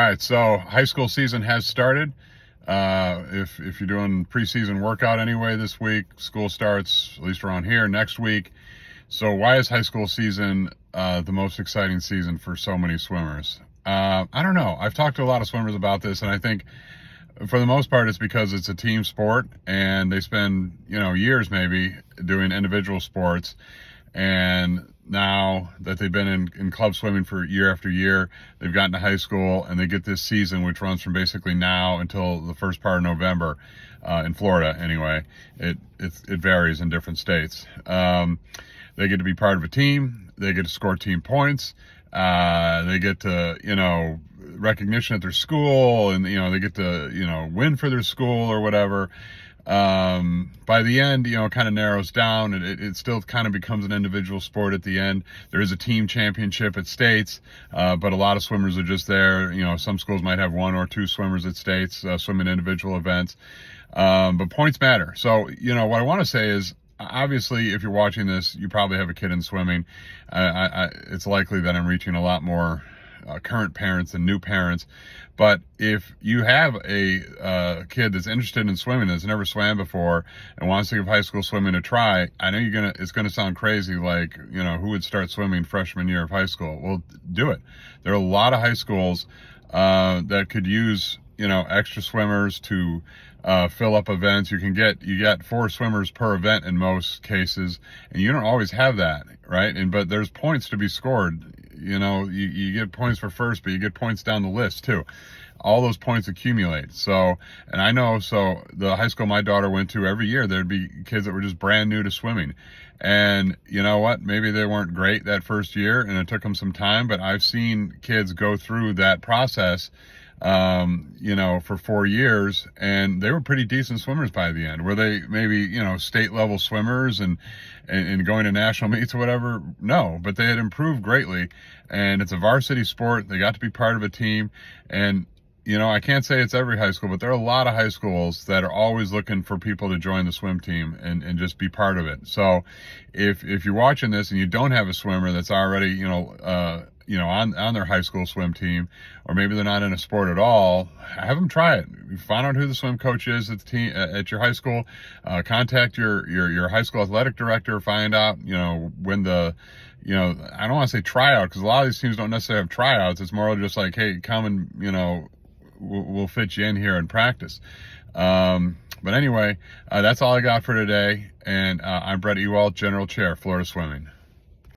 right, so high school season has started. If you're doing preseason workout anyway this week, school starts, at least around here, next week. So why is high school season the most exciting season for so many swimmers? I don't know. I've talked to a lot of swimmers about this, and I think for the most part it's because it's a team sport and they spend, years maybe doing individual sports. And now that they've been in club swimming for year after year, they've gotten to high school and they get this season, which runs from basically now until the first part of November, in Florida anyway. It varies in different states. They get to be part of a team. They get to score team points. They get to, recognition at their school, and, they get to, win for their school or whatever. By the end, it kind of narrows down, and it still kind of becomes an individual sport at the end. There is a team championship at states, but a lot of swimmers are just there. Some schools might have one or two swimmers at states, swimming individual events. But points matter. So, what I want to say is, obviously, if you're watching this, you probably have a kid in swimming. It's likely that I'm reaching a lot more current parents and new parents. But if you have a kid that's interested in swimming, that's never swam before and wants to give high school swimming a try, I know it's gonna sound crazy, like, who would start swimming freshman year of high school? Well, do it. There are a lot of high schools that could use, extra swimmers to fill up events. You get 4 swimmers per event in most cases, and you don't always have that, right? But there's points to be scored. You get points for first, but you get points down the list too. All those points accumulate. So the high school my daughter went to, every year there'd be kids that were just brand new to swimming. And you know what? Maybe they weren't great that first year and it took them some time, but I've seen kids go through that process, for 4 years, and they were pretty decent swimmers by the end. Were they maybe, state level swimmers and going to national meets or whatever? No, but they had improved greatly, and it's a varsity sport. They got to be part of a team. And I can't say it's every high school, but there are a lot of high schools that are always looking for people to join the swim team and just be part of it. So if you're watching this and you don't have a swimmer that's already, on their high school swim team, or maybe they're not in a sport at all, have them try it. Find out who the swim coach is at the team, at your high school. Contact your high school athletic director. Find out, when the, I don't want to say tryout, because a lot of these teams don't necessarily have tryouts. It's more just like, hey, come and, we'll fit you in here and practice. But anyway, that's all I got for today. And I'm Brett Ewald, General Chair, Florida Swimming.